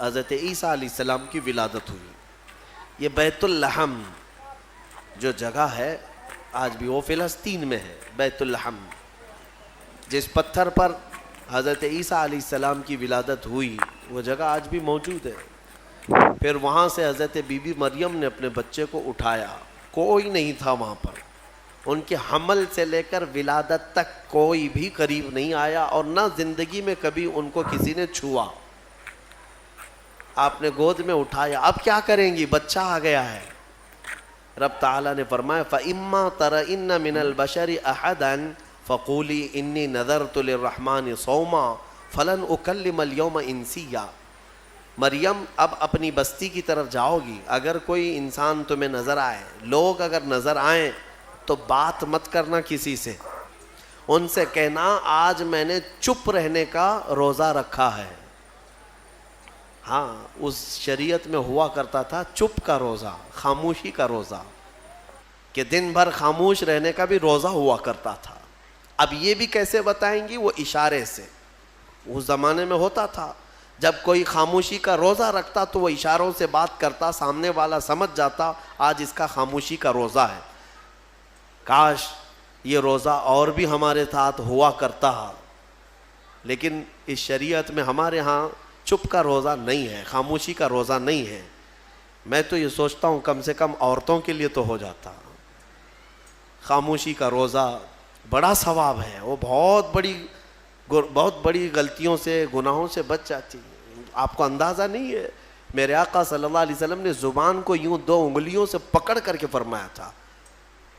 حضرت عیسیٰ علیہ السلام کی ولادت ہوئی. یہ بیت اللحم جو جگہ ہے آج بھی وہ فلسطین میں ہے. بیت اللحم جس پتھر پر حضرت عیسیٰ علیہ السلام کی ولادت ہوئی وہ جگہ آج بھی موجود ہے. پھر وہاں سے حضرت بی بی مریم نے اپنے بچے کو اٹھایا. کوئی نہیں تھا وہاں پر. ان کے حمل سے لے کر ولادت تک کوئی بھی قریب نہیں آیا اور نہ زندگی میں کبھی ان کو کسی نے چھوا. آپ نے گود میں اٹھایا. اب کیا کریں گی؟ بچہ آ گیا ہے. رب تعالیٰ نے فرمایا فَإِمَّا تَرَئِنَّ مِنَ الْبَشَرِ أَحَدًا فَقُولِي إِنِّي نَذَرْتُ لِلرَّحْمَنِ صَوْمًا فَلَنْ أُكَلِّمَ الْيَوْمَ إِنسِيًّا. مریم اب اپنی بستی کی طرف جاؤ گی. اگر کوئی انسان تمہیں نظر آئے, لوگ اگر نظر آئیں تو بات مت کرنا کسی سے. ان سے کہنا آج میں نے چپ رہنے کا روزہ رکھا ہے. ہاں, اس شریعت میں ہوا کرتا تھا چپ کا روزہ, خاموشی کا روزہ, کہ دن بھر خاموش رہنے کا بھی روزہ ہوا کرتا تھا. اب یہ بھی کیسے بتائیں گی؟ وہ اشارے سے. اس زمانے میں ہوتا تھا جب کوئی خاموشی کا روزہ رکھتا تو وہ اشاروں سے بات کرتا, سامنے والا سمجھ جاتا آج اس کا خاموشی کا روزہ ہے. کاش یہ روزہ اور بھی ہمارے ساتھ ہوا کرتا. لیکن اس شریعت میں ہمارے ہاں چپ کا روزہ نہیں ہے, خاموشی کا روزہ نہیں ہے. میں تو یہ سوچتا ہوں کم سے کم عورتوں کے لیے تو ہو جاتا. خاموشی کا روزہ بڑا ثواب ہے. وہ بہت بڑی غلطیوں سے, گناہوں سے بچ جاتی. آپ کو اندازہ نہیں ہے, میرے آقا صلی اللہ علیہ وسلم نے زبان کو یوں 2 انگلیوں سے پکڑ کر کے فرمایا تھا,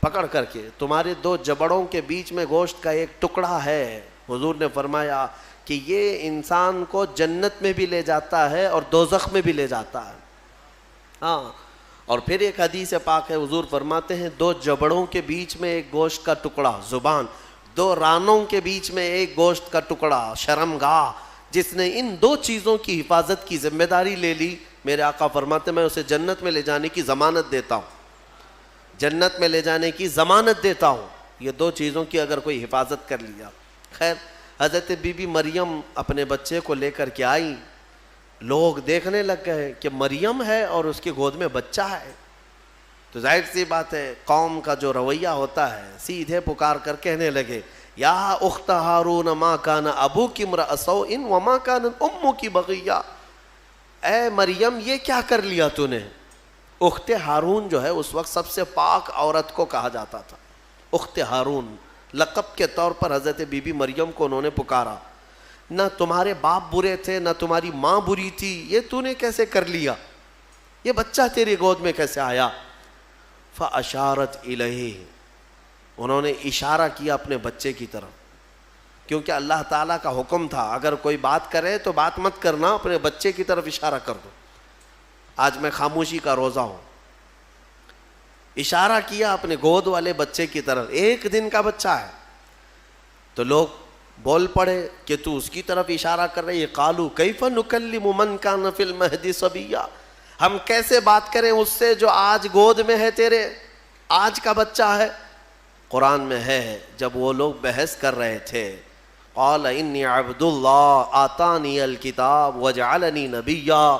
پکڑ کر کے. تمہارے 2 جبڑوں کے بیچ میں گوشت کا ایک ٹکڑا ہے. حضور نے فرمایا کہ یہ انسان کو جنت میں بھی لے جاتا ہے اور دوزخ میں بھی لے جاتا ہے. ہاں, اور پھر ایک حدیث پاک ہے, حضور فرماتے ہیں 2 جبڑوں کے بیچ میں ایک گوشت کا ٹکڑا زبان, 2 رانوں کے بیچ میں ایک گوشت کا ٹکڑا شرمگاہ. جس نے ان 2 چیزوں کی حفاظت کی ذمہ داری لے لی, میرے آقا فرماتے میں اسے جنت میں لے جانے کی ضمانت دیتا ہوں. جنت میں لے جانے کی ضمانت دیتا ہوں. یہ 2 چیزوں کی اگر کوئی حفاظت کر لیا. خیر, حضرت بی بی مریم اپنے بچے کو لے کر کے آئی. لوگ دیکھنے لگ گئے کہ مریم ہے اور اس کی گود میں بچہ ہے. تو ظاہر سی بات ہے قوم کا جو رویہ ہوتا ہے, سیدھے پکار کر کہنے لگے یا اخت ہارون ما کان ابوکی امرأ سوء وما کانت امکی بغیہ. اے مریم یہ کیا کر لیا تو نے؟ اخت ہارون جو ہے اس وقت سب سے پاک عورت کو کہا جاتا تھا. اخت ہارون لقب کے طور پر حضرت بی بی مریم کو انہوں نے پکارا. نہ تمہارے باپ برے تھے نہ تمہاری ماں بری تھی, یہ تو نے کیسے کر لیا؟ یہ بچہ تیری گود میں کیسے آیا؟ فاشارت الیہ, انہوں نے اشارہ کیا اپنے بچے کی طرف, کیونکہ اللہ تعالیٰ کا حکم تھا اگر کوئی بات کرے تو بات مت کرنا, اپنے بچے کی طرف اشارہ کر دو. آج میں خاموشی کا روزہ ہوں. اشارہ کیا اپنے گود والے بچے کی طرف. 1 دن کا بچہ ہے. تو لوگ بول پڑے کہ تو اس کی طرف اشارہ کر رہے. قالوا کیف نکلم من کان فی المہد صبیا, ہم کیسے بات کریں اس سے جو آج گود میں ہے تیرے, آج کا بچہ ہے. قرآن میں ہے جب وہ لوگ بحث کر رہے تھے, قال انی عبد اللہ آتانی الکتاب وجعلنی نبیا.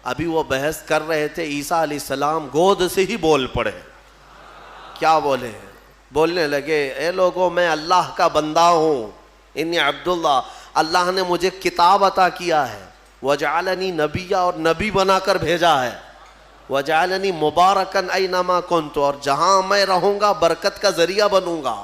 ابھی وہ بحث کر رہے تھے, عیسیٰ علیہ السلام گود سے ہی بول پڑے. کیا بولے؟ بولنے لگے اے لوگوں میں اللہ کا بندہ ہوں, انی عبداللہ, اللہ نے مجھے کتاب عطا کیا ہے, وجعلنی نبیا, اور نبی بنا کر بھیجا ہے, وجعلنی مبارکن اینما کنت, اور جہاں میں رہوں گا برکت کا ذریعہ بنوں گا.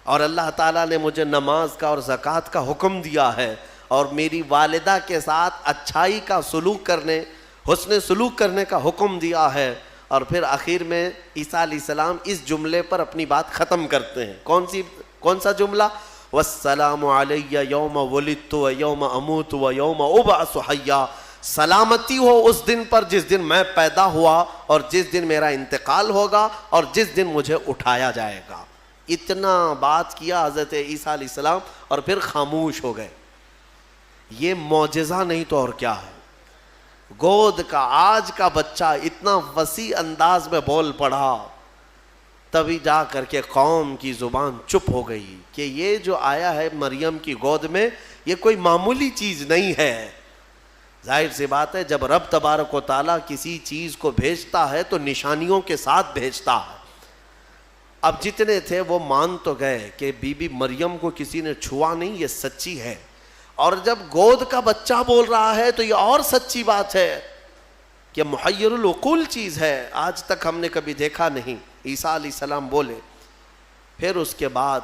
اور اللہ تعالیٰ نے مجھے نماز کا اور زکوٰۃ کا حکم دیا ہے, اور میری والدہ کے ساتھ اچھائی کا سلوک کرنے, حسن سلوک کرنے کا حکم دیا ہے. اور پھر آخر میں عیسیٰ علیہ السلام اس جملے پر اپنی بات ختم کرتے ہیں. کون سا جملہ؟ والسلام علی یوم ولدت و یوم اموت و یوم ابعث حیا. سلامتی ہو اس دن پر جس دن میں پیدا ہوا اور جس دن میرا انتقال ہوگا اور جس دن مجھے اٹھایا جائے گا. اتنا بات کیا حضرت عیسیٰ علیہ السلام اور پھر خاموش ہو گئے. یہ معجزہ نہیں تو اور کیا ہے. گود کا آج کا بچہ اتنا وسیع انداز میں بول پڑا, تبھی جا کر کے قوم کی زبان چپ ہو گئی کہ یہ جو آیا ہے مریم کی گود میں یہ کوئی معمولی چیز نہیں ہے. ظاہر سی بات ہے جب رب تبارک و تعالیٰ کسی چیز کو بھیجتا ہے تو نشانیوں کے ساتھ بھیجتا ہے. اب جتنے تھے وہ مان تو گئے کہ بی بی مریم کو کسی نے چھوا نہیں، یہ سچی ہے. اور جب گود کا بچہ بول رہا ہے تو یہ اور سچی بات ہے کہ محیر العقول چیز ہے، آج تک ہم نے کبھی دیکھا نہیں. عیسیٰ علیہ السلام بولے. پھر اس کے بعد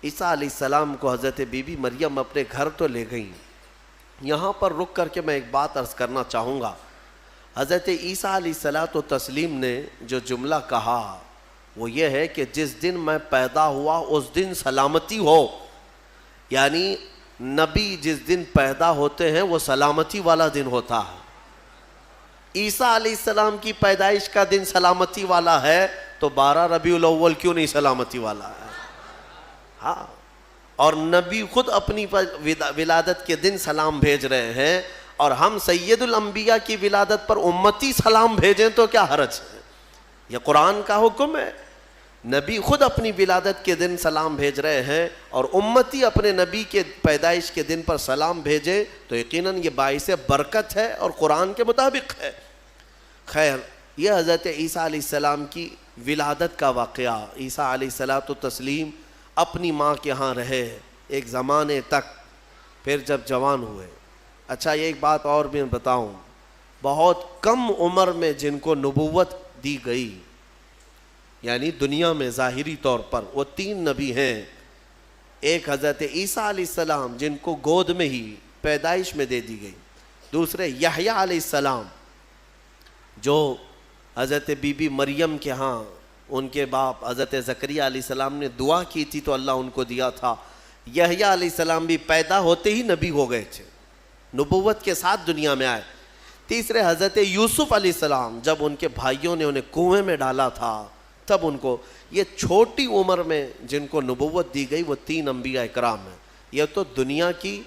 عیسیٰ علیہ السلام کو حضرت بی بی مریم اپنے گھر تو لے گئیں. یہاں پر رک کر کے میں ایک بات عرض کرنا چاہوں گا. حضرت عیسیٰ علیہ الصلوۃ والتسلیم نے جو جملہ کہا وہ یہ ہے کہ جس دن میں پیدا ہوا اس دن سلامتی ہو. یعنی نبی جس دن پیدا ہوتے ہیں وہ سلامتی والا دن ہوتا ہے. عیسیٰ علیہ السلام کی پیدائش کا دن سلامتی والا ہے تو 12 ربیع الاول کیوں نہیں سلامتی والا ہے؟ ہاں. اور نبی خود اپنی ولادت کے دن سلام بھیج رہے ہیں، اور ہم سید الانبیاء کی ولادت پر امتی سلام بھیجیں تو کیا حرج ہے؟ یہ قرآن کا حکم ہے. نبی خود اپنی ولادت کے دن سلام بھیج رہے ہیں اور امتی اپنے نبی کے پیدائش کے دن پر سلام بھیجے تو یقیناً یہ باعث برکت ہے اور قرآن کے مطابق ہے. خیر، یہ حضرت عیسیٰ علیہ السلام کی ولادت کا واقعہ. عیسیٰ علیہ الصلوۃ والتسلیم اپنی ماں کے ہاں رہے ایک زمانے تک، پھر جب جوان ہوئے. اچھا، یہ ایک بات اور بھی بتاؤں، بہت کم عمر میں جن کو نبوت دی گئی، یعنی دنیا میں ظاہری طور پر وہ 3 نبی ہیں. ایک حضرت عیسیٰ علیہ السلام جن کو گود میں ہی پیدائش میں دے دی گئی. دوسرے یحییٰ علیہ السلام جو حضرت بی بی مریم کے ہاں ان کے باپ حضرت زکریا علیہ السلام نے دعا کی تھی تو اللہ ان کو دیا تھا. یحییٰ علیہ السلام بھی پیدا ہوتے ہی نبی ہو گئے تھے، نبوت کے ساتھ دنیا میں آئے. تیسرے حضرت یوسف علیہ السلام جب ان کے بھائیوں نے انہیں کنویں میں ڈالا تھا تب ان کو، یہ چھوٹی عمر میں جن کو نبوت دی گئی وہ 3 انبیاء اکرام ہیں. یہ تو دنیا کی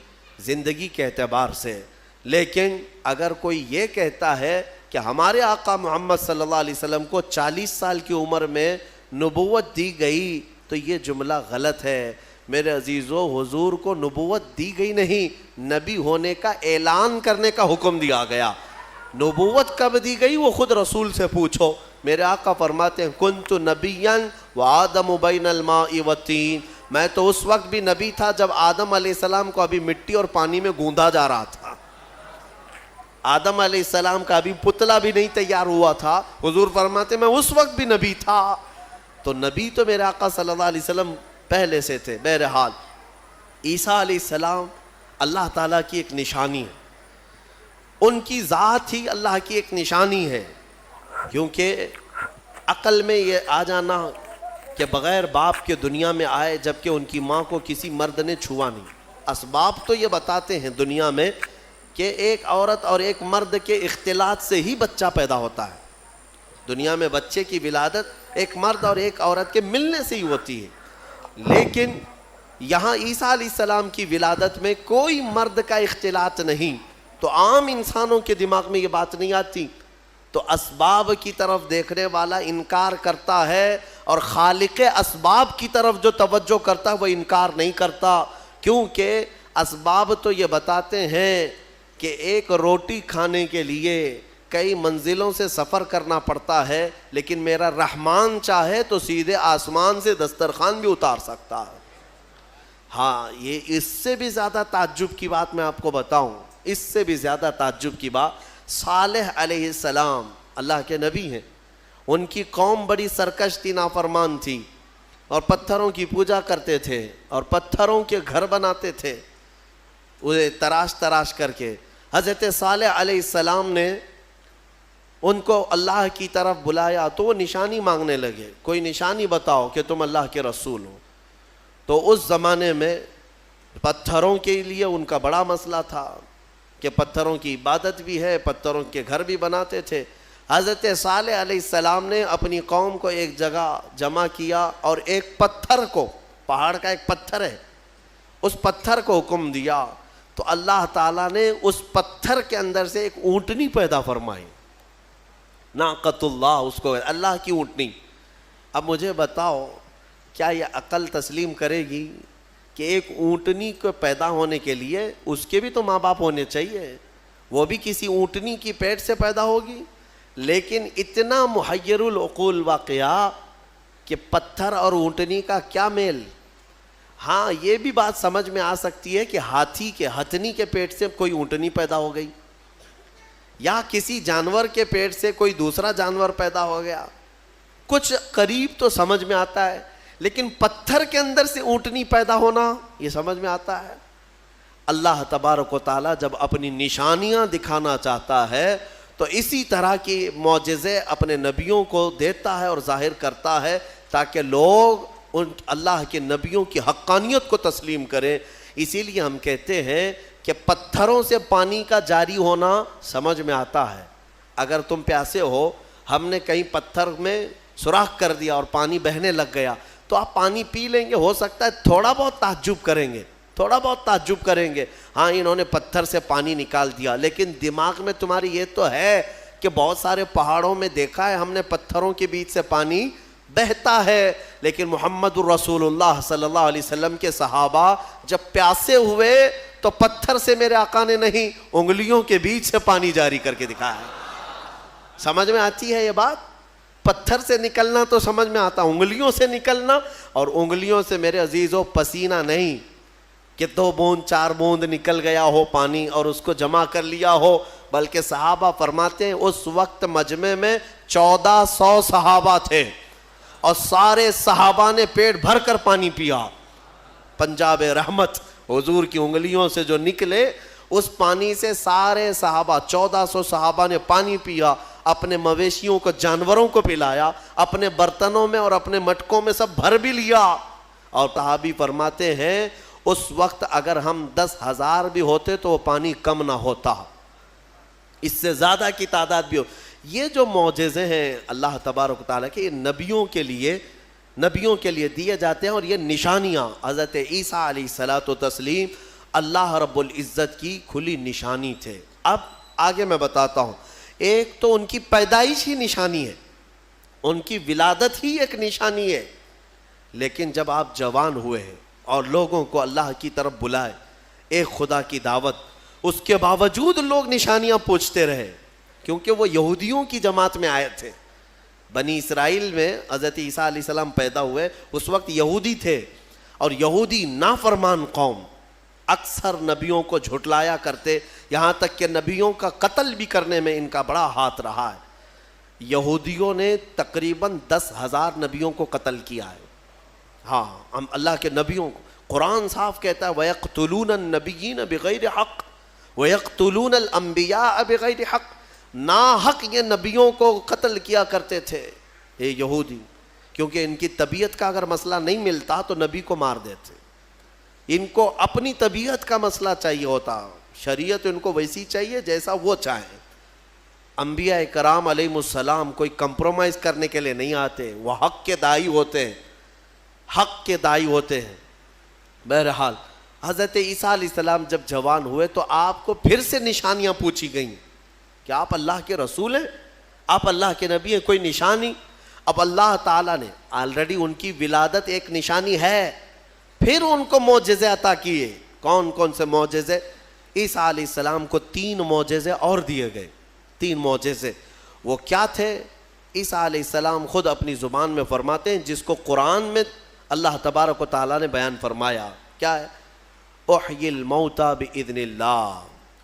زندگی کے اعتبار سے. لیکن اگر کوئی یہ کہتا ہے کہ ہمارے آقا محمد صلی اللہ علیہ وسلم کو 40 سال کی عمر میں نبوت دی گئی تو یہ جملہ غلط ہے. میرے عزیزو، حضور کو نبوت دی گئی نہیں، نبی ہونے کا اعلان کرنے کا حکم دیا گیا. نبوت کب دی گئی وہ خود رسول سے پوچھو. میرے آقا فرماتے ہیں کنت نبیا وآدم بین الماء والطین، میں تو اس وقت بھی نبی تھا جب آدم علیہ السلام کو ابھی مٹی اور پانی میں گوندا جا رہا تھا. آدم علیہ السلام کا ابھی پتلا بھی نہیں تیار ہوا تھا. حضور فرماتے میں اس وقت بھی نبی تھا. تو نبی تو میرے آقا صلی اللہ علیہ وسلم پہلے سے تھے. بہرحال عیسیٰ علیہ السلام اللہ تعالیٰ کی ایک نشانی ہے، ان کی ذات ہی اللہ کی ایک نشانی ہے. کیونکہ عقل میں یہ آ جانا کہ بغیر باپ کے دنیا میں آئے جبکہ ان کی ماں کو کسی مرد نے چھوا نہیں. اسباب تو یہ بتاتے ہیں دنیا میں کہ ایک عورت اور ایک مرد کے اختلاط سے ہی بچہ پیدا ہوتا ہے. دنیا میں بچے کی ولادت ایک مرد اور ایک عورت کے ملنے سے ہی ہوتی ہے. لیکن یہاں عیسیٰ علیہ السلام کی ولادت میں کوئی مرد کا اختلاط نہیں. تو عام انسانوں کے دماغ میں یہ بات نہیں آتی. تو اسباب کی طرف دیکھنے والا انکار کرتا ہے اور خالق اسباب کی طرف جو توجہ کرتا ہے وہ انکار نہیں کرتا. کیونکہ اسباب تو یہ بتاتے ہیں کہ ایک روٹی کھانے کے لیے کئی منزلوں سے سفر کرنا پڑتا ہے، لیکن میرا رحمان چاہے تو سیدھے آسمان سے دسترخوان بھی اتار سکتا ہے. ہاں، یہ اس سے بھی زیادہ تعجب کی بات میں آپ کو بتاؤں، اس سے بھی زیادہ تعجب کی بات، صالح علیہ السلام اللہ کے نبی ہیں. ان کی قوم بڑی سرکش تھی، نافرمان تھی، اور پتھروں کی پوجا کرتے تھے اور پتھروں کے گھر بناتے تھے انہیں تراش تراش کر کے. حضرت صالح علیہ السلام نے ان کو اللہ کی طرف بلایا تو وہ نشانی مانگنے لگے، کوئی نشانی بتاؤ کہ تم اللہ کے رسول ہو. تو اس زمانے میں پتھروں کے لیے ان کا بڑا مسئلہ تھا کہ پتھروں کی عبادت بھی ہے، پتھروں کے گھر بھی بناتے تھے. حضرت صالح علیہ السلام نے اپنی قوم کو ایک جگہ جمع کیا اور ایک پتھر کو، پہاڑ کا ایک پتھر ہے، اس پتھر کو حکم دیا تو اللہ تعالیٰ نے اس پتھر کے اندر سے ایک اونٹنی پیدا فرمائی. ناقۃ اللہ، اس کو اللہ کی اونٹنی. اب مجھے بتاؤ کیا یہ عقل تسلیم کرے گی کہ ایک اونٹنی کو پیدا ہونے کے لیے اس کے بھی تو ماں باپ ہونے چاہیے، وہ بھی کسی اونٹنی کی پیٹ سے پیدا ہوگی. لیکن اتنا محیر العقول واقعہ کہ پتھر اور اونٹنی کا کیا میل. ہاں یہ بھی بات سمجھ میں آ سکتی ہے کہ ہتھنی کے پیٹ سے کوئی اونٹنی پیدا ہو گئی, یا کسی جانور کے پیٹ سے کوئی دوسرا جانور پیدا ہو گیا, کچھ قریب تو سمجھ میں آتا ہے. لیکن پتھر کے اندر سے اونٹنی پیدا ہونا یہ سمجھ میں آتا ہے. اللہ تبارک و تعالیٰ جب اپنی نشانیاں دکھانا چاہتا ہے تو اسی طرح کی معجزے اپنے نبیوں کو دیتا ہے اور ظاہر کرتا ہے تاکہ لوگ ان اللہ کے نبیوں کی حقانیت کو تسلیم کریں. اسی لیے ہم کہتے ہیں کہ پتھروں سے پانی کا جاری ہونا سمجھ میں آتا ہے. اگر تم پیاسے ہو, ہم نے کہیں پتھر میں سوراخ کر دیا اور پانی بہنے لگ گیا تو آپ پانی پی لیں گے. ہو سکتا ہے تھوڑا بہت تعجب کریں گے, ہاں انہوں نے پتھر سے پانی نکال دیا. لیکن دماغ میں تمہاری یہ تو ہے کہ بہت سارے پہاڑوں میں دیکھا ہے ہم نے پتھروں کے بیچ سے پانی بہتا ہے. لیکن محمد الرسول اللہ صلی اللہ علیہ وسلم کے صحابہ جب پیاسے ہوئے تو پتھر سے میرے آقا نے نہیں, انگلیوں کے بیچ سے پانی جاری کر کے دکھایا ہے. سمجھ میں آتی ہے یہ بات؟ پتھر سے نکلنا تو سمجھ میں آتا, انگلیوں سے نکلنا, اور انگلیوں سے میرے عزیزو پسینہ نہیں کہ 2 بوند 4 بوند نکل گیا ہو پانی اور اس کو جمع کر لیا ہو. بلکہ صحابہ فرماتے ہیں اس وقت مجمع میں 1400 صحابہ تھے اور سارے صحابہ نے پیٹ بھر کر پانی پیا. پنجاب رحمت حضور کی انگلیوں سے جو نکلے اس پانی سے سارے صحابہ 1400 صحابہ نے پانی پیا, اپنے مویشیوں کو جانوروں کو پلایا, اپنے برتنوں میں اور اپنے مٹکوں میں سب بھر بھی لیا. اور صحابی فرماتے ہیں اس وقت اگر ہم 10,000 بھی ہوتے تو وہ پانی کم نہ ہوتا, اس سے زیادہ کی تعداد بھی ہو. یہ جو معجزے ہیں اللہ تبارک و تعالیٰ کے, نبیوں کے لیے دیے جاتے ہیں. اور یہ نشانیاں حضرت عیسیٰ علیہ الصلاۃ والتسلیم اللہ رب العزت کی کھلی نشانی تھے. اب آگے میں بتاتا ہوں. ایک تو ان کی پیدائش ہی نشانی ہے, ان کی ولادت ہی ایک نشانی ہے. لیکن جب آپ جوان ہوئے ہیں اور لوگوں کو اللہ کی طرف بلائے, ایک خدا کی دعوت, اس کے باوجود لوگ نشانیاں پوچھتے رہے کیونکہ وہ یہودیوں کی جماعت میں آئے تھے. بنی اسرائیل میں حضرت عیسیٰ علیہ السلام پیدا ہوئے, اس وقت یہودی تھے, اور یہودی نافرمان قوم اکثر نبیوں کو جھٹلایا کرتے, یہاں تک کہ نبیوں کا قتل بھی کرنے میں ان کا بڑا ہاتھ رہا ہے. یہودیوں نے تقریباً 10,000 نبیوں کو قتل کیا ہے. ہاں, ہم اللہ کے نبیوں کو, قرآن صاف کہتا ہے وَيَقْتُلُونَ النَّبِيِّينَ بِغَيْرِ حَقٍّ وَيَقْتُلُونَ الْأَنْبِيَاءَ بِغَيْرِ حَقٍّ. نا حق یہ نبیوں کو قتل کیا کرتے تھے یہ یہودی, کیونکہ ان کی طبیعت کا اگر مسئلہ نہیں ملتا تو نبی کو مار دیتے. ان کو اپنی طبیعت کا مسئلہ چاہیے ہوتا, شریعت ان کو ویسی چاہیے جیسا وہ چاہیں. انبیاء کرام علیہ السلام کوئی کمپرومائز کرنے کے لیے نہیں آتے, وہ حق کے داعی ہوتے ہیں. بہرحال حضرت عیسیٰ علیہ السلام جب جوان ہوئے تو آپ کو پھر سے نشانیاں پوچھی گئیں کہ آپ اللہ کے رسول ہیں, آپ اللہ کے نبی ہیں, کوئی نشانی. اب اللہ تعالیٰ نے آلریڈی ان کی ولادت ایک نشانی ہے, پھر ان کو معجزے عطا کیے. کون کون سے معجزے؟ عیسیٰ علیہ السلام کو 3 معجزے اور دیے گئے. 3 معجزے وہ کیا تھے؟ عیسیٰ علیہ السلام خود اپنی زبان میں فرماتے ہیں, جس کو قرآن میں اللہ تبارک و تعالیٰ نے بیان فرمایا. کیا ہے؟ احیی الموتى باذن اللہ,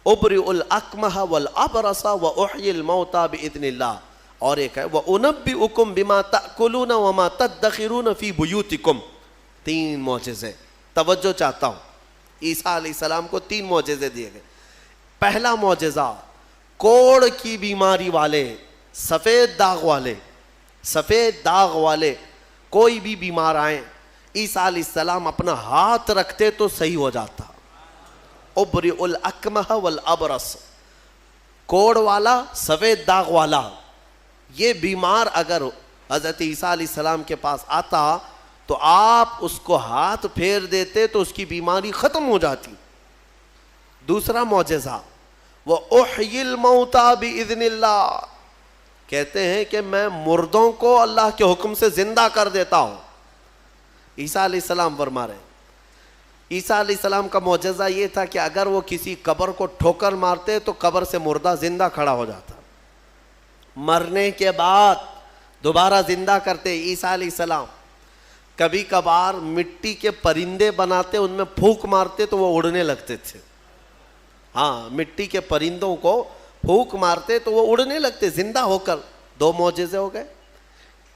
ابرئ الاکمہ والابرص واحیی الموتى باذن اللہ. اور ایک ہے وانبئکم بما تاکلون وما تدخرون فی بیوتکم. 3 معجزے. توجہ چاہتا ہوں, عیسیٰ علیہ السلام کو 3 معجزے دیے گئے. پہلا معجزہ, کوڑ کی بیماری والے, سفید داغ والے کوئی بھی بیمار آئیں, عیسیٰ علیہ السلام اپنا ہاتھ رکھتے تو صحیح ہو جاتا. ابرئ الاکمہ والابرص, کوڑ والا, سفید داغ والا, یہ بیمار اگر حضرت عیسیٰ علیہ السلام کے پاس آتا تو آپ اس کو ہاتھ پھیر دیتے تو اس کی بیماری ختم ہو جاتی. دوسرا معجزہ, وَأُحْيِي الْمَوْتَى بِإِذْنِ اللَّهِ, کہتے ہیں کہ میں مردوں کو اللہ کے حکم سے زندہ کر دیتا ہوں. عیسیٰ علیہ السلام فرما رہے ہیں عیسیٰ علیہ السلام کا معجزہ یہ تھا کہ اگر وہ کسی قبر کو ٹھوکر مارتے تو قبر سے مردہ زندہ کھڑا ہو جاتا، مرنے کے بعد دوبارہ زندہ کرتے عیسیٰ علیہ السلام۔ کبھی کبھار مٹی کے پرندے بناتے، ان میں پھونک مارتے تو وہ اڑنے لگتے تھے۔ ہاں، مٹی کے پرندوں کو پھونک مارتے تو وہ اڑنے لگتے زندہ ہو کر۔ 2 معجزے ہو گئے۔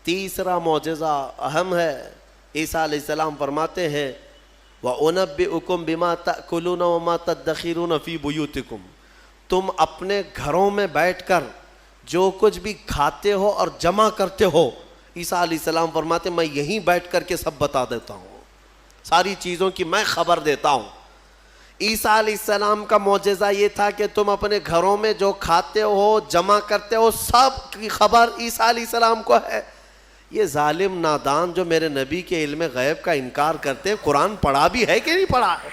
تیسرا معجزہ اہم ہے، عیسیٰ علیہ السلام فرماتے ہیں وَأُنَبِّئُكُمْ بِمَا تَأْكُلُونَ وَمَا تَدَّخِرُونَ فِي بُيُوتِكُمْ، تم اپنے گھروں میں بیٹھ کر جو کچھ بھی کھاتے ہو اور جمع کرتے ہو، عیسیٰ علیہ السلام فرماتے میں یہیں بیٹھ کر کے سب بتا دیتا ہوں، ساری چیزوں کی میں خبر دیتا ہوں۔ عیسیٰ علیہ السلام کا معجزہ یہ تھا کہ تم اپنے گھروں میں جو کھاتے ہو جمع کرتے ہو سب کی خبر عیسیٰ علیہ السلام کو ہے۔ یہ ظالم نادان جو میرے نبی کے علم غیب کا انکار کرتے ہیں، قرآن پڑھا بھی ہے کہ نہیں پڑھا ہے؟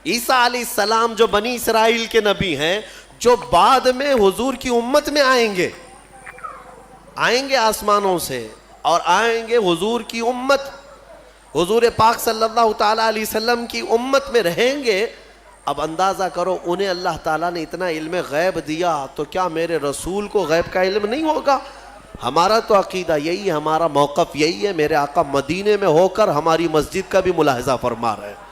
عیسیٰ علیہ السلام جو بنی اسرائیل کے نبی ہیں، جو بعد میں حضور کی امت میں آئیں گے آسمانوں سے، اور آئیں گے حضور کی امت، حضور پاک صلی اللہ تعالیٰ علیہ وسلم کی امت میں رہیں گے۔ اب اندازہ کرو، انہیں اللہ تعالیٰ نے اتنا علم غیب دیا تو کیا میرے رسول کو غیب کا علم نہیں ہوگا؟ ہمارا تو عقیدہ یہی ہے، ہمارا موقف یہی ہے۔ میرے آقا مدینے میں ہو کر ہماری مسجد کا بھی ملاحظہ فرما رہے ہیں۔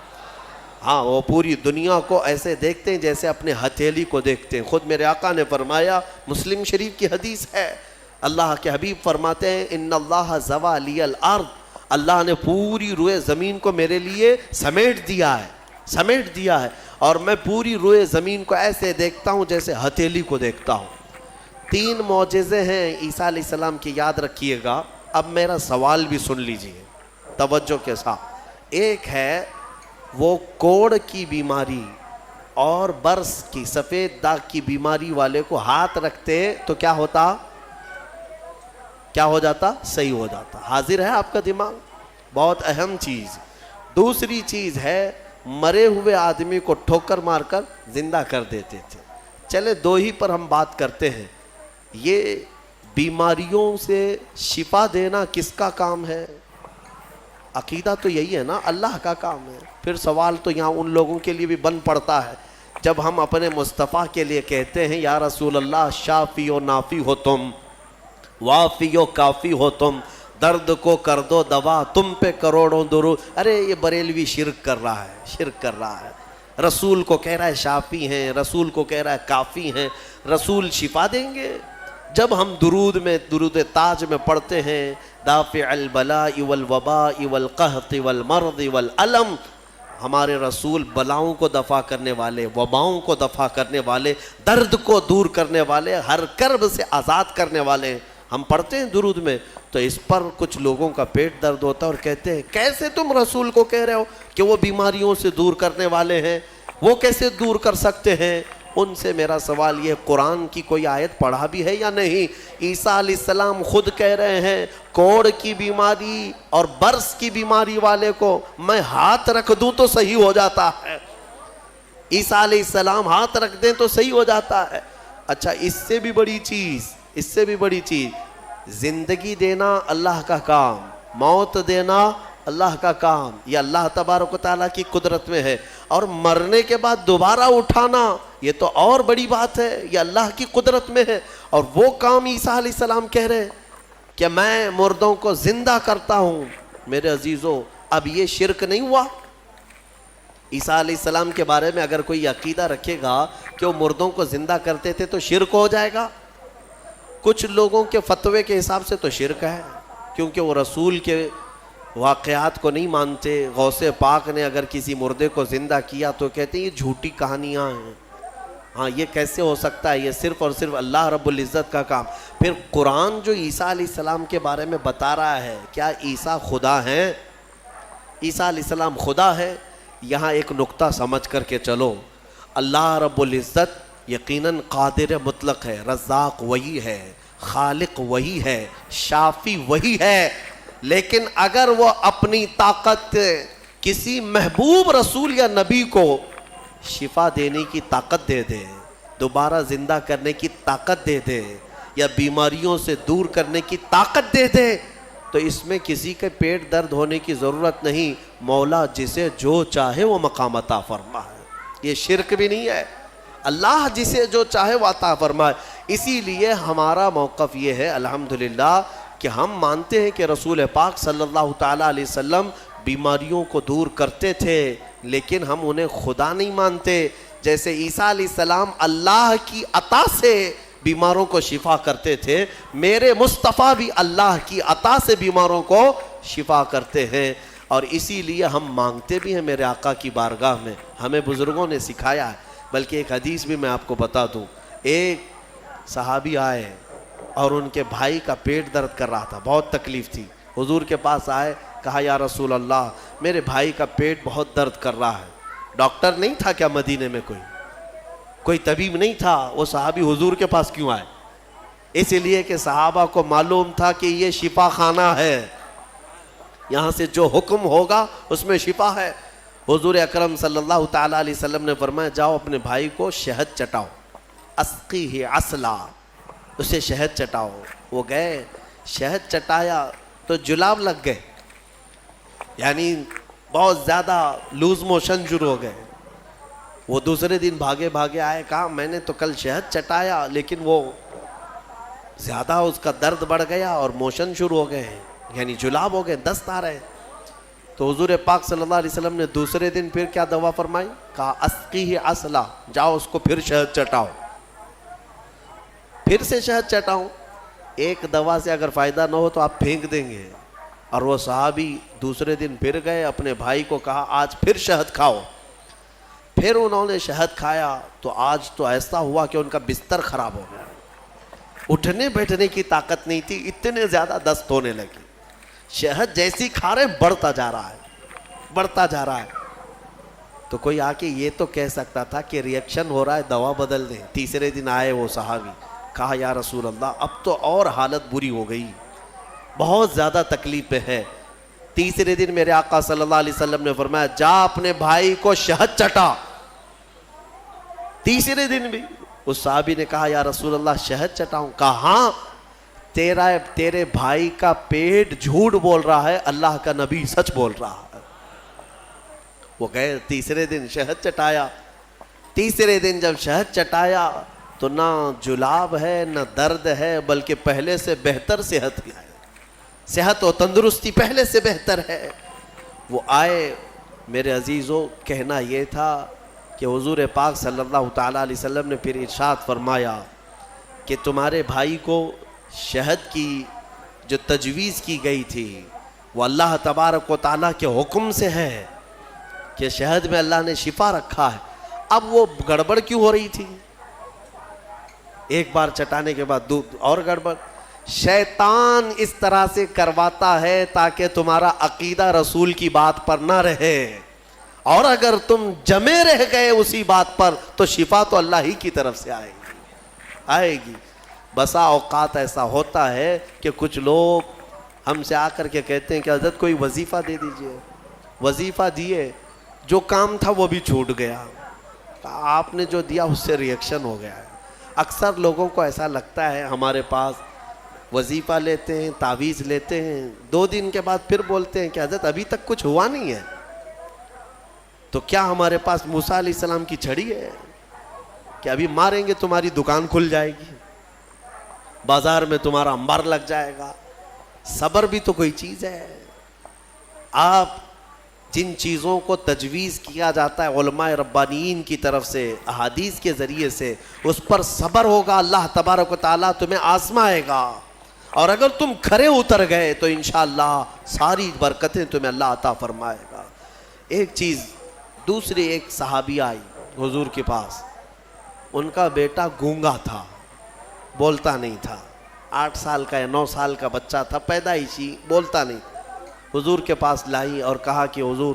ہاں، وہ پوری دنیا کو ایسے دیکھتے ہیں جیسے اپنے ہتھیلی کو دیکھتے ہیں۔ خود میرے آقا نے فرمایا، مسلم شریف کی حدیث ہے، اللہ کے حبیب فرماتے ہیں ان اللہ زوى لی الارض، اللہ نے پوری روئے زمین کو میرے لیے سمیٹ دیا ہے، اور میں پوری روئے زمین کو ایسے دیکھتا ہوں جیسے ہتھیلی کو دیکھتا ہوں۔ 3 معجزے ہیں عیسیٰ علیہ السلام کی، یاد رکھیے گا۔ اب میرا سوال بھی سن لیجئے توجہ کے ساتھ۔ ایک ہے وہ کوڑ کی بیماری اور برس کی سفید داغ کی بیماری والے کو ہاتھ رکھتے تو کیا ہوتا؟ کیا ہو جاتا؟ صحیح ہو جاتا۔ حاضر ہے آپ کا دماغ؟ بہت اہم چیز۔ دوسری چیز ہے مرے ہوئے آدمی کو ٹھوکر مار کر زندہ کر دیتے تھے۔ چلے 2 ہی پر ہم بات کرتے ہیں۔ یہ بیماریوں سے شفا دینا کس کا کام ہے؟ عقیدہ تو یہی ہے نا، اللہ کا کام ہے۔ پھر سوال تو یہاں ان لوگوں کے لیے بھی بن پڑتا ہے جب ہم اپنے مصطفیٰ کے لیے کہتے ہیں یا رسول اللہ شافی و نافی ہو تم، وافی و کافی ہو تم، درد کو کر دو دوا، تم پہ کروڑوں درود۔ ارے یہ بریلوی شرک کر رہا ہے۔ رسول کو کہہ رہا ہے شافی ہیں، رسول کو کہہ رہا ہے کافی ہیں، رسول شفا دیں گے؟ جب ہم درود تاج میں پڑھتے ہیں دافع البلاء والوباء والقحط والمرض والالم، ہمارے رسول بلاؤں کو دفع کرنے والے، وباؤں کو دفع کرنے والے، درد کو دور کرنے والے، ہر کرب سے آزاد کرنے والے، ہم پڑھتے ہیں درود میں۔ تو اس پر کچھ لوگوں کا پیٹ درد ہوتا ہے اور کہتے ہیں کیسے تم رسول کو کہہ رہے ہو کہ وہ بیماریوں سے دور کرنے والے ہیں، وہ کیسے دور کر سکتے ہیں؟ ان سے میرا سوال یہ، قرآن کی کوئی آیت پڑھا بھی ہے یا نہیں؟ عیسیٰ علیہ السلام خود کہہ رہے ہیں کوڑ کی بیماری اور برس کی بیماری والے کو میں ہاتھ رکھ دوں تو صحیح ہو جاتا ہے۔ عیسیٰ علیہ السلام ہاتھ رکھ دیں تو صحیح ہو جاتا ہے۔ اچھا، اس سے بھی بڑی چیز، زندگی دینا اللہ کا کام، موت دینا اللہ کا کام، یہ اللہ تبارک و تعالیٰ کی قدرت میں ہے، اور مرنے کے بعد دوبارہ اٹھانا یہ تو اور بڑی بات ہے، یہ اللہ کی قدرت میں ہے۔ اور وہ کام عیسیٰ علیہ السلام کہہ رہے ہیں کہ میں مردوں کو زندہ کرتا ہوں۔ میرے عزیزو، اب یہ شرک نہیں ہوا؟ عیسیٰ علیہ السلام کے بارے میں اگر کوئی عقیدہ رکھے گا کہ وہ مردوں کو زندہ کرتے تھے تو شرک ہو جائے گا؟ کچھ لوگوں کے فتوے کے حساب سے تو شرک ہے، کیونکہ وہ رسول کے واقعات کو نہیں مانتے۔ غوث پاک نے اگر کسی مردے کو زندہ کیا تو کہتے ہیں یہ جھوٹی کہانیاں ہیں، ہاں یہ کیسے ہو سکتا ہے، یہ صرف اور صرف اللہ رب العزت کا کام۔ پھر قرآن جو عیسیٰ علیہ السلام کے بارے میں بتا رہا ہے، کیا عیسیٰ خدا ہیں؟ عیسیٰ علیہ السلام خدا ہے؟ یہاں ایک نقطہ سمجھ کر کے چلو، اللہ رب العزت یقیناً قادر مطلق ہے، رزاق وہی ہے، خالق وہی ہے، شافی وہی ہے، لیکن اگر وہ اپنی طاقت کسی محبوب رسول یا نبی کو شفا دینے کی طاقت دے دے، دوبارہ زندہ کرنے کی طاقت دے دے، یا بیماریوں سے دور کرنے کی طاقت دے دے، تو اس میں کسی کے پیٹ درد ہونے کی ضرورت نہیں۔ مولا جسے جو چاہے وہ مقام عطا فرمائے. یہ شرک بھی نہیں ہے, اللہ جسے جو چاہے وہ عطا فرمائے. اسی لیے ہمارا موقف یہ ہے الحمدللہ کہ ہم مانتے ہیں کہ رسول پاک صلی اللہ تعالیٰ علیہ وسلم بیماریوں کو دور کرتے تھے, لیکن ہم انہیں خدا نہیں مانتے. جیسے عیسیٰ علیہ السلام اللہ کی عطا سے بیماروں کو شفا کرتے تھے, میرے مصطفیٰ بھی اللہ کی عطا سے بیماروں کو شفا کرتے ہیں. اور اسی لیے ہم مانگتے بھی ہیں میرے آقا کی بارگاہ میں, ہمیں بزرگوں نے سکھایا ہے. بلکہ ایک حدیث بھی میں آپ کو بتا دوں, ایک صحابی آئے اور ان کے بھائی کا پیٹ درد کر رہا تھا, بہت تکلیف تھی. حضور کے پاس آئے, کہا یا رسول اللہ میرے بھائی کا پیٹ بہت درد کر رہا ہے. ڈاکٹر نہیں تھا کیا مدینے میں, کوئی طبیب نہیں تھا؟ وہ صحابی حضور کے پاس کیوں آئے؟ اس لیے کہ صحابہ کو معلوم تھا کہ یہ شفا خانہ ہے, یہاں سے جو حکم ہوگا اس میں شفا ہے. حضور اکرم صلی اللہ تعالیٰ علیہ وسلم نے فرمایا جاؤ اپنے بھائی کو شہد چٹاؤ, اسقیہ عسلا, اسے شہد چٹاؤ. وہ گئے, شہد چٹایا تو جلاب لگ گئے, یعنی بہت زیادہ لوز موشن شروع ہو گئے. وہ دوسرے دن بھاگے بھاگے آئے, کہا میں نے تو کل شہد چٹایا لیکن وہ زیادہ اس کا درد بڑھ گیا اور موشن شروع ہو گئے, یعنی جلاب ہو گئے, دست آ رہے. تو حضور پاک صلی اللہ علیہ وسلم نے دوسرے دن پھر کیا دوا فرمائی؟ کہا اسقیہ عسلا, جاؤ اس کو پھر شہد چٹاؤ. پھر سے شہد چٹاؤ. ایک دوا سے اگر فائدہ نہ ہو تو آپ پھینک دیں گے. اور وہ صحابی دوسرے دن پھر گئے, اپنے بھائی کو کہا آج پھر شہد کھاؤ. پھر انہوں نے شہد کھایا تو آج تو ایسا ہوا کہ ان کا بستر خراب ہو گیا, اٹھنے بیٹھنے کی طاقت نہیں تھی, اتنے زیادہ دست ہونے لگی. شہد جیسی کھا رہے بڑھتا جا رہا ہے, بڑھتا جا رہا ہے. تو کوئی آ کے یہ تو کہہ سکتا تھا کہ ریئیکشن ہو رہا ہے دوا بدل دیں. تیسرے دن آئے وہ صحابی, کہا یا رسول اللہ اب تو اور حالت بری ہو گئی, بہت زیادہ تکلیف پہ ہے. تیسرے دن میرے آقا صلی اللہ علیہ وسلم نے فرمایا جا اپنے بھائی کو شہد چٹا. تیسرے دن بھی اس صحابی نے کہا یا رسول اللہ شہد چٹاؤں؟ کہا ہاں, تیرے بھائی کا پیٹ جھوٹ بول رہا ہے, اللہ کا نبی سچ بول رہا ہے. وہ گئے تیسرے دن شہد چٹایا. تیسرے دن جب شہد چٹایا تو نہ جلاب ہے نہ درد ہے, بلکہ پہلے سے بہتر صحت ہے, صحت و تندرستی پہلے سے بہتر ہے. وہ آئے, میرے عزیزوں کہنا یہ تھا کہ حضور پاک صلی اللہ تعالیٰ علیہ وسلم نے پھر ارشاد فرمایا کہ تمہارے بھائی کو شہد کی جو تجویز کی گئی تھی وہ اللہ تبارک و تعالیٰ کے حکم سے ہے کہ شہد میں اللہ نے شفا رکھا ہے. اب وہ گڑبڑ کیوں ہو رہی تھی؟ ایک بار چٹانے کے بعد اور گڑبڑ. شیطان اس طرح سے کرواتا ہے تاکہ تمہارا عقیدہ رسول کی بات پر نہ رہے, اور اگر تم جمے رہ گئے اسی بات پر تو شفا تو اللہ ہی کی طرف سے آئے گی. بسا اوقات ایسا ہوتا ہے کہ کچھ لوگ ہم سے آ کر کے کہتے ہیں کہ حضرت کوئی وظیفہ دے دیجئے. وظیفہ دیے, جو کام تھا وہ بھی چھوٹ گیا, آپ نے جو دیا اس سے ریئیکشن ہو گیا ہے. اکثر لوگوں کو ایسا لگتا ہے ہمارے پاس وظیفہ لیتے ہیں, تعویذ لیتے ہیں, 2 دن کے بعد پھر بولتے ہیں کہ حضرت ابھی تک کچھ ہوا نہیں ہے. تو کیا ہمارے پاس موسیٰ علیہ السلام کی چھڑی ہے کہ ابھی ماریں گے تمہاری دکان کھل جائے گی, بازار میں تمہارا انبار لگ جائے گا؟ صبر بھی تو کوئی چیز ہے. آپ جن چیزوں کو تجویز کیا جاتا ہے علماء ربانیین کی طرف سے احادیث کے ذریعے سے, اس پر صبر ہوگا, اللہ تبارک و تعالیٰ تمہیں آزمائے گا, اور اگر تم کھرے اتر گئے تو انشاءاللہ ساری برکتیں تمہیں اللہ عطا فرمائے گا. ایک چیز دوسری, ایک صحابی آئی حضور کے پاس, ان کا بیٹا گونگا تھا, بولتا نہیں تھا, 8 سال کا یا 9 سال کا بچہ تھا, پیدائشی, بولتا نہیں. حضور کے پاس لائی اور کہا کہ حضور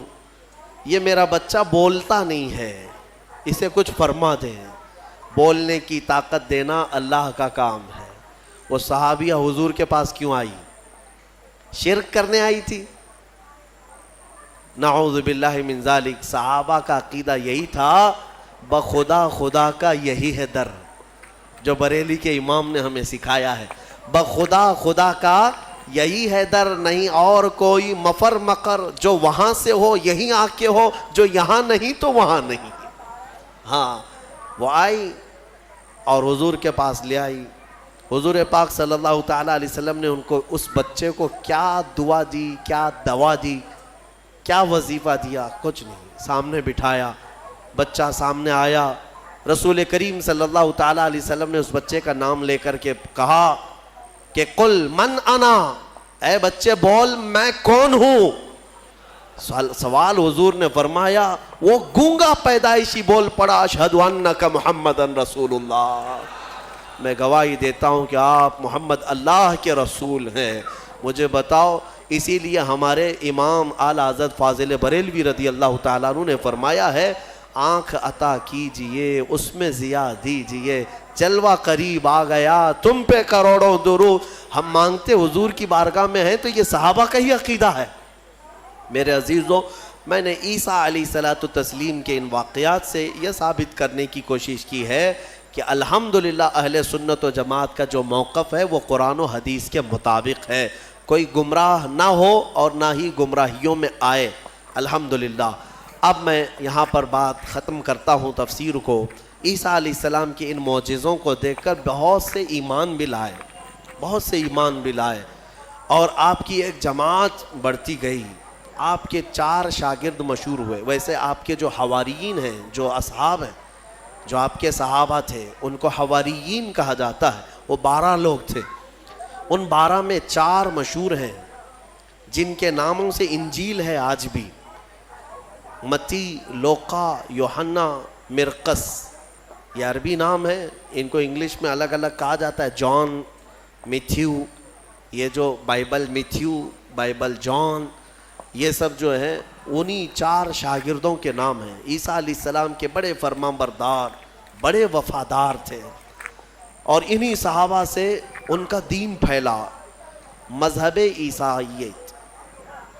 یہ میرا بچہ بولتا نہیں ہے, اسے کچھ فرما دیں. بولنے کی طاقت دینا اللہ کا کام ہے. وہ صحابیہ حضور کے پاس کیوں آئی؟ شرک کرنے آئی تھی؟ نعوذ باللہ من ذالک. صحابہ کا عقیدہ یہی تھا, بخدا خدا کا یہی ہے در, جو بریلی کے امام نے ہمیں سکھایا ہے. بخدا خدا کا یہی ہے در نہیں اور کوئی مفر مقر، جو وہاں سے ہو یہیں آ کے ہو، جو یہاں نہیں تو وہاں نہیں. ہاں وہ آئی اور حضور کے پاس لے آئی. حضور پاک صلی اللہ تعالیٰ علیہ وسلم نے ان کو، اس بچے کو کیا دعا دی، کیا دوا دی، کیا وظیفہ دیا، کچھ نہیں. سامنے بٹھایا، بچہ سامنے آیا. رسول کریم صلی اللہ تعالیٰ علیہ وسلم نے اس بچے کا نام لے کر کے کہا کہ قل من انا، اے بچے بول میں کون ہوں. سوال حضور نے فرمایا، وہ گونگا پیدائشی بول پڑا اشہد انک محمد رسول اللہ، میں گواہی دیتا ہوں کہ آپ محمد اللہ کے رسول ہیں. مجھے بتاؤ، اسی لیے ہمارے امام اعلیٰ حضرت فاضل بریلوی رضی اللہ تعالیٰ عنہ نے فرمایا ہے، آنکھ عطا کیجئے اس میں ضیاء دیجئے، جلوہ قریب آ گیا تم پہ کروڑوں درود. ہم مانگتے حضور کی بارگاہ میں ہیں تو یہ صحابہ کا ہی عقیدہ ہے. میرے عزیزوں، میں نے عیسیٰ علیہ الصلوۃ والتسلیم کے ان واقعات سے یہ ثابت کرنے کی کوشش کی ہے کہ الحمدللہ اہل سنت و جماعت کا جو موقف ہے وہ قرآن و حدیث کے مطابق ہے. کوئی گمراہ نہ ہو اور نہ ہی گمراہیوں میں آئے، الحمدللہ. اب میں یہاں پر بات ختم کرتا ہوں تفسیر کو. عیسیٰ علیہ السلام کے ان معجزوں کو دیکھ کر بہت سے ایمان بھی لائے، بہت سے ایمان بھی لائے، اور آپ کی ایک جماعت بڑھتی گئی. آپ کے 4 شاگرد مشہور ہوئے. ویسے آپ کے جو حواریین ہیں، جو اصحاب ہیں، جو آپ کے صحابہ تھے، ان کو حواریین کہا جاتا ہے. وہ 12 لوگ تھے. ان 12 میں 4 مشہور ہیں جن کے ناموں سے انجیل ہے آج بھی: متی، لوقا، یوحنا، مرقس. یہ عربی نام ہے، ان کو انگلش میں الگ الگ کہا جاتا ہے، جان، میتھیو. یہ جو بائبل میتھیو، بائبل جان، یہ سب جو ہیں انہی 4 شاگردوں کے نام ہیں. عیسیٰ علیہ السلام کے بڑے فرمانبردار، بڑے وفادار تھے، اور انہی صحابہ سے ان کا دین پھیلا، مذہب عیسائیت،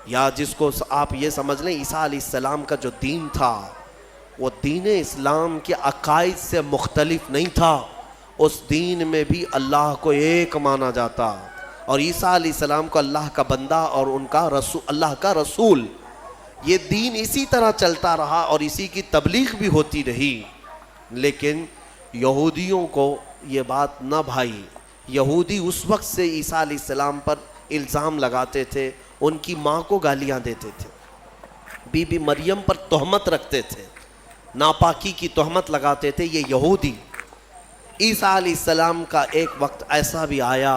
یا جس کو آپ یہ سمجھ لیں عیسیٰ علیہ السلام کا جو دین تھا وہ دین اسلام کے عقائد سے مختلف نہیں تھا. اس دین میں بھی اللہ کو ایک مانا جاتا، اور عیسیٰ علیہ السلام کو اللہ کا بندہ اور ان کا رسول، اللہ کا رسول. یہ دین اسی طرح چلتا رہا اور اسی کی تبلیغ بھی ہوتی رہی. لیکن یہودیوں کو یہ بات نہ بھائی. یہودی اس وقت سے عیسیٰ علیہ السلام پر الزام لگاتے تھے، ان کی ماں کو گالیاں دیتے تھے، بی بی مریم پر تہمت رکھتے تھے، ناپاکی کی تہمت لگاتے تھے یہ یہودی. عیسیٰ علیہ السلام کا ایک وقت ایسا بھی آیا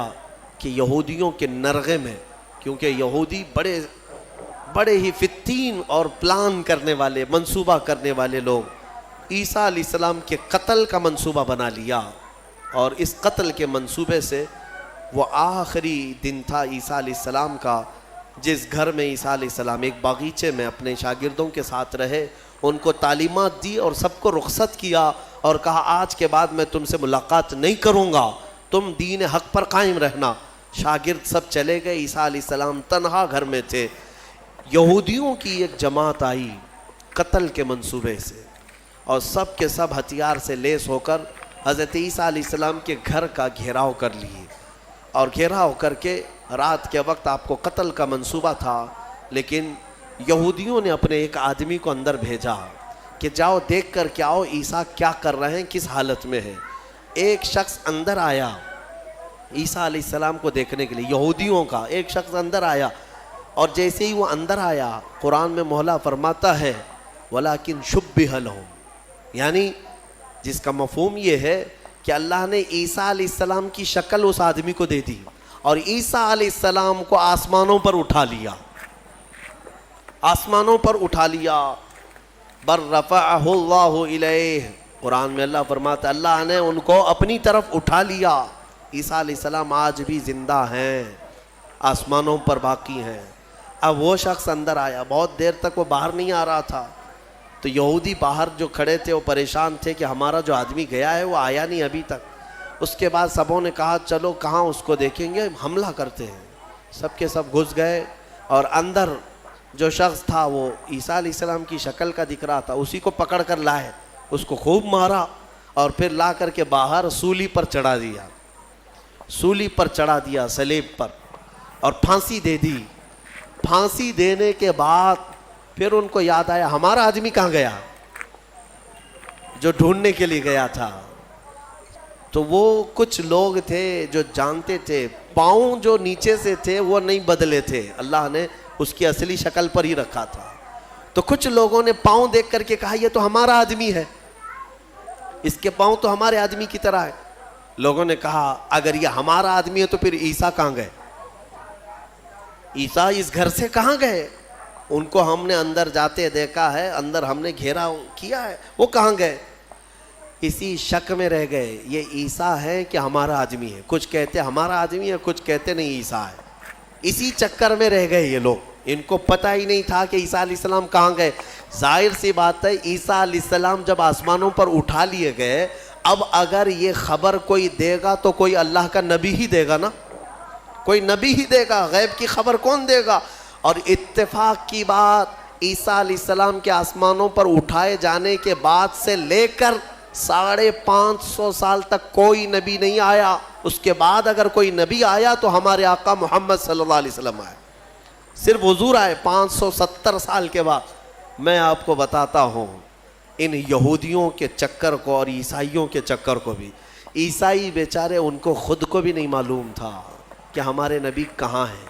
کہ یہودیوں کے نرغے میں، کیونکہ یہودی بڑے ہی فتین اور پلان کرنے والے، منصوبہ کرنے والے لوگ، عیسیٰ علیہ السلام کے قتل کا منصوبہ بنا لیا. اور اس قتل کے منصوبے سے، وہ آخری دن تھا عیسیٰ علیہ السلام کا جس گھر میں عیسیٰ علیہ السلام ایک باغیچے میں اپنے شاگردوں کے ساتھ رہے، ان کو تعلیمات دی اور سب کو رخصت کیا اور کہا آج کے بعد میں تم سے ملاقات نہیں کروں گا، تم دین حق پر قائم رہنا. شاگرد سب چلے گئے، عیسیٰ علیہ السلام تنہا گھر میں تھے. یہودیوں کی ایک جماعت آئی قتل کے منصوبے سے، اور سب کے سب ہتھیار سے لیس ہو کر حضرت عیسیٰ علیہ السلام کے گھر کا گھیراؤ کر لیے، اور گھیراؤ کر کے رات کے وقت آپ کو قتل کا منصوبہ تھا. لیکن یہودیوں نے اپنے ایک آدمی کو اندر بھیجا کہ جاؤ دیکھ کر کے آؤ عیسیٰ کیا کر رہے ہیں، کس حالت میں ہے. ایک شخص اندر آیا عیسیٰ علیہ السلام کو دیکھنے کے لیے، یہودیوں کا ایک شخص اندر آیا، اور جیسے ہی وہ اندر آیا قرآن میں مولا فرماتا ہے وَلَكِنْ شُبِّهَ لَهُمْ، یعنی جس کا مفہوم یہ ہے کہ اللہ نے عیسیٰ علیہ السلام کی شکل اس آدمی کو دے دی اور عیسیٰ علیہ السلام کو آسمانوں پر اٹھا لیا، آسمانوں پر اٹھا لیا. بر رفعہ اللہ الیہ، قرآن میں اللہ فرماتا ہے اللہ نے ان کو اپنی طرف اٹھا لیا. عیسیٰ علیہ السلام آج بھی زندہ ہیں، آسمانوں پر باقی ہیں. اب وہ شخص اندر آیا، بہت دیر تک وہ باہر نہیں آ رہا تھا، تو یہودی باہر جو کھڑے تھے وہ پریشان تھے کہ ہمارا جو آدمی گیا ہے وہ آیا نہیں ابھی تک. اس کے بعد سبوں نے کہا چلو کہاں اس کو دیکھیں گے، حملہ کرتے ہیں. سب کے سب گھس گئے، اور اندر جو شخص تھا وہ عیسیٰ علیہ السلام کی شکل کا دکھ رہا تھا، اسی کو پکڑ کر لائے، اس کو خوب مارا، اور پھر لا کر کے باہر سولی پر چڑھا دیا، سولی پر چڑھا دیا، صلیب پر. اور پھانسی دے دی. پھانسی دینے کے بعد پھر ان کو یاد آیا ہمارا آدمی کہاں گیا جو ڈھونڈنے کے لیے گیا تھا. تو وہ کچھ لوگ تھے جو جانتے تھے پاؤں جو نیچے سے تھے وہ نہیں بدلے تھے, اللہ نے اس کی اصلی شکل پر ہی رکھا تھا. تو کچھ لوگوں نے پاؤں دیکھ کر کے کہا یہ تو ہمارا آدمی ہے, اس کے پاؤں تو ہمارے آدمی کی طرح ہے. لوگوں نے کہا اگر یہ ہمارا آدمی ہے تو پھر عیسیٰ کہاں گئے, عیسیٰ اس گھر سے کہاں گئے؟ ان کو ہم نے اندر جاتے دیکھا ہے, اندر ہم نے گھیرا کیا ہے, وہ کہاں گئے؟ اسی شک میں رہ گئے یہ عیسیٰ ہے کہ ہمارا آدمی ہے. کچھ کہتے ہمارا آدمی ہے, کچھ کہتے نہیں عیسیٰ ہے. اسی چکر میں رہ گئے یہ لوگ, ان کو پتہ ہی نہیں تھا کہ عیسیٰ علیہ السلام کہاں گئے. ظاہر سی بات ہے عیسیٰ علیہ السلام جب آسمانوں پر اٹھا لیے گئے, اب اگر یہ خبر کوئی دے گا تو کوئی اللہ کا نبی ہی دے گا نا, کوئی نبی ہی دے گا, غیب کی خبر کون دے گا؟ اور اتفاق کی بات عیسیٰ علیہ السلام کے آسمانوں پر اٹھائے جانے کے بعد سے لے کر 550 سال تک کوئی نبی نہیں آیا. اس کے بعد اگر کوئی نبی آیا تو ہمارے آقا محمد صلی اللہ علیہ وسلم آئے, صرف حضور آئے 570 سال کے بعد. میں آپ کو بتاتا ہوں ان یہودیوں کے چکر کو اور عیسائیوں کے چکر کو بھی, عیسائی بیچارے ان کو خود کو بھی نہیں معلوم تھا کہ ہمارے نبی کہاں ہیں.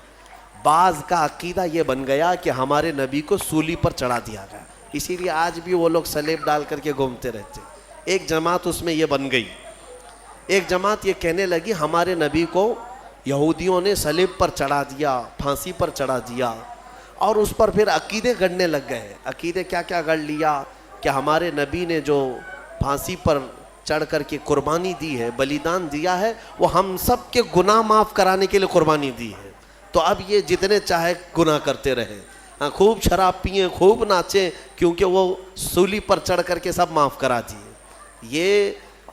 بعض کا عقیدہ یہ بن گیا کہ ہمارے نبی کو سولی پر چڑھا دیا گیا, اسی لیے آج بھی وہ لوگ سلیب ڈال کر کے گھومتے رہتے. ایک جماعت اس میں یہ بن گئی, ایک جماعت یہ کہنے لگی ہمارے نبی کو یہودیوں نے سلیب پر چڑھا دیا, پھانسی پر چڑھا دیا, اور اس پر پھر عقیدے گڑنے لگ گئے. عقیدے کیا کیا گڑ لیا کہ ہمارے نبی نے جو پھانسی پر چڑھ کر کے قربانی دی ہے, بلیدان دیا ہے, وہ ہم سب کے گناہ معاف کرانے کے لیے قربانی دی ہے. تو اب یہ جتنے چاہے گناہ کرتے رہے, خوب شراب پئیں, خوب ناچیں, کیونکہ وہ سولی پر چڑھ کر کے سب معاف کرا دیے. یہ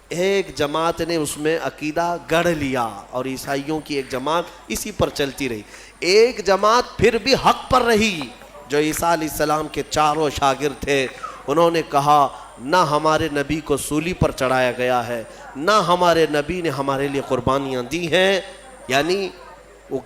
ایک جماعت نے اس میں عقیدہ گڑھ لیا اور عیسائیوں کی ایک جماعت اسی پر چلتی رہی. ایک جماعت پھر بھی حق پر رہی جو عیسیٰ علیہ السلام کے چاروں شاگرد تھے. انہوں نے کہا نہ ہمارے نبی کو سولی پر چڑھایا گیا ہے, نہ ہمارے نبی نے ہمارے لیے قربانیاں دی ہیں, یعنی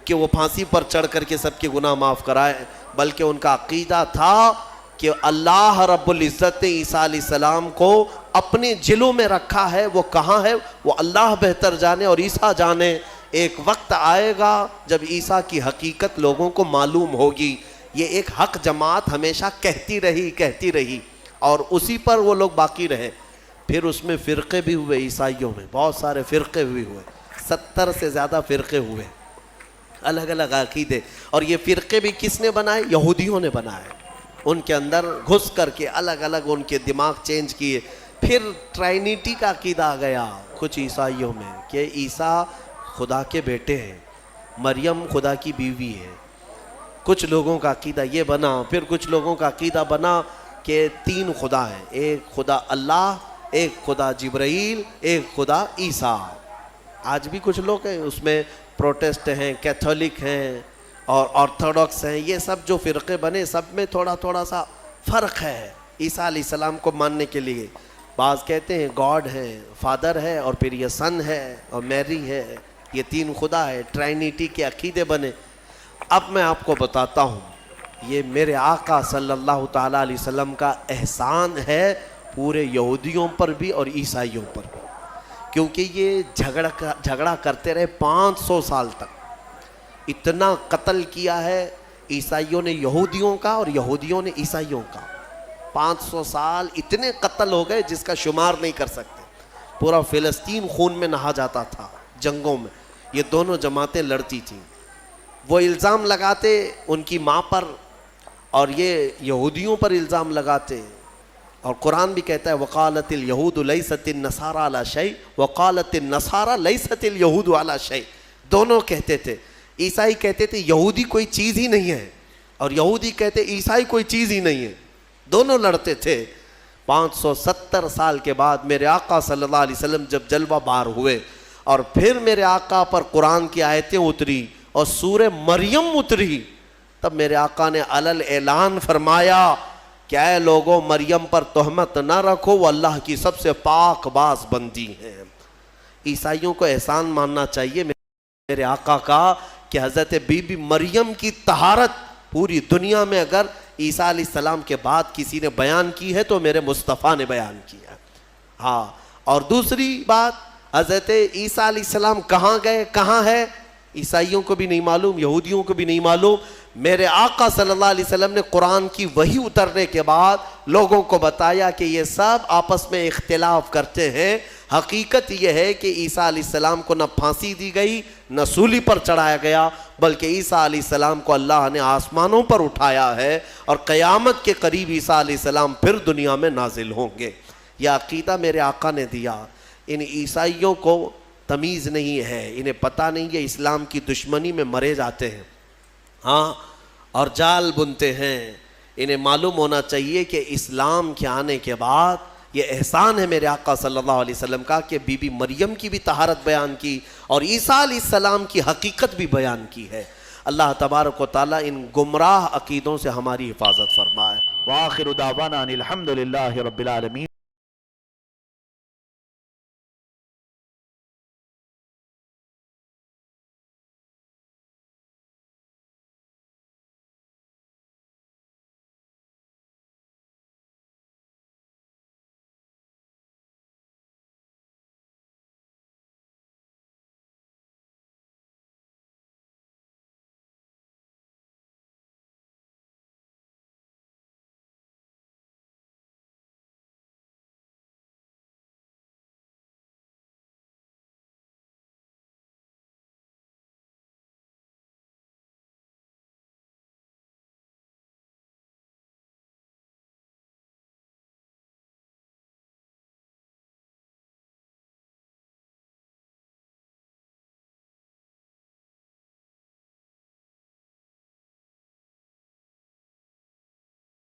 کہ وہ پھانسی پر چڑھ کر کے سب کے گناہ معاف کرائے, بلکہ ان کا عقیدہ تھا کہ اللہ رب العزت نے عیسیٰ علیہ السلام کو اپنے جلوں میں رکھا ہے. وہ کہاں ہے وہ اللہ بہتر جانے اور عیسیٰ جانے. ایک وقت آئے گا جب عیسیٰ کی حقیقت لوگوں کو معلوم ہوگی. یہ ایک حق جماعت ہمیشہ کہتی رہی اور اسی پر وہ لوگ باقی رہے. پھر اس میں فرقے بھی ہوئے, عیسائیوں میں بہت سارے فرقے بھی ہوئے, 70 سے زیادہ فرقے ہوئے, الگ الگ عقیدے. اور یہ فرقے بھی کس نے بنائے؟ یہودیوں نے بنائے. ان کے اندر گھس کر کے الگ الگ ان کے دماغ چینج کیے. پھر ٹرائنیٹی کا عقیدہ آ گیا کچھ عیسائیوں میں کہ عیسیٰ خدا کے بیٹے ہیں, مریم خدا کی بیوی ہے. کچھ لوگوں کا عقیدہ یہ بنا. پھر کچھ لوگوں کا عقیدہ بنا کہ 3 خدا ہیں, ایک خدا اللہ, ایک خدا جبرائیل, ایک خدا عیسیٰ. آج بھی کچھ لوگ ہیں اس میں, پروٹسٹ ہیں, کیتھولک ہیں اور آرتھوڈاکس ہیں. یہ سب جو فرقے بنے سب میں تھوڑا تھوڑا سا فرق ہے عیسیٰ علیہ السلام کو ماننے کے لیے. بعض کہتے ہیں گاڈ ہے, فادر ہے, اور پھر یہ سن ہے اور میری ہے, یہ 3 خدا ہے. ٹرائنیٹی کے عقیدے بنے. اب میں آپ کو بتاتا ہوں یہ میرے آقا صلی اللہ تعالیٰ علیہ وسلم کا احسان ہے پورے یہودیوں پر بھی اور عیسائیوں پر بھی, کیونکہ یہ جھگڑا کرتے رہے 500 سال تک. اتنا قتل کیا ہے عیسائیوں نے یہودیوں کا اور یہودیوں نے عیسائیوں کا. 500 سال اتنے قتل ہو گئے جس کا شمار نہیں کر سکتے. پورا فلسطین خون میں نہا جاتا تھا جنگوں میں. یہ دونوں جماعتیں لڑتی تھیں. وہ الزام لگاتے ان کی ماں پر اور یہ یہودیوں پر الزام لگاتے. اور قرآن بھی کہتا ہے وقالت الیہود لیست النصارى علی شیء وقالت النصارى لیست الیہود علی شیء. دونوں کہتے تھے. عیسائی کہتے تھے یہودی کوئی چیز ہی نہیں ہے, اور یہودی کہتے عیسائی کوئی چیز ہی نہیں ہے. دونوں لڑتے تھے. 570 سال کے بعد میرے آقا صلی اللہ علیہ وسلم جب جلوہ بار ہوئے اور پھر میرے آقا پر قرآن کی آیتیں اتری اور سورہ مریم اتری, تب میرے آقا نے علل اعلان فرمایا کہ اے لوگوں مریم پر تہمت نہ رکھو, وہ اللہ کی سب سے پاک باز بندی ہیں. عیسائیوں کو احسان ماننا چاہیے میرے آقا کا کہ حضرت بی بی مریم کی طہارت پوری دنیا میں اگر عیسیٰ علیہ السلام کے بعد کسی نے بیان کی ہے تو میرے مصطفیٰ نے بیان کیا. ہاں، اور دوسری بات، حضرت عیسیٰ علیہ السلام کہاں گئے، کہاں ہے، عیسائیوں کو بھی نہیں معلوم، یہودیوں کو بھی نہیں معلوم. میرے آقا صلی اللہ علیہ وسلم نے قرآن کی وحی اترنے کے بعد لوگوں کو بتایا کہ یہ سب آپس میں اختلاف کرتے ہیں. حقیقت یہ ہے کہ عیسیٰ علیہ السلام کو نہ پھانسی دی گئی، نہ سولی پر چڑھایا گیا، بلکہ عیسیٰ علیہ السلام کو اللہ نے آسمانوں پر اٹھایا ہے، اور قیامت کے قریب عیسیٰ علیہ السلام پھر دنیا میں نازل ہوں گے. یہ عقیدہ میرے آقا نے دیا. ان عیسائیوں کو تمیز نہیں ہے، انہیں پتہ نہیں ہے، اسلام کی دشمنی میں مرے جاتے ہیں، ہاں، اور جال بنتے ہیں. انہیں معلوم ہونا چاہیے کہ اسلام کے آنے کے بعد یہ احسان ہے میرے آقا صلی اللہ علیہ وسلم کا کہ بی بی مریم کی بھی طہارت بیان کی اور عیسیٰ علیہ السلام کی حقیقت بھی بیان کی ہے. اللہ تبارک و تعالیٰ ان گمراہ عقیدوں سے ہماری حفاظت فرمائے. وآخر دعوانا ان الحمد للہ رب العالمین.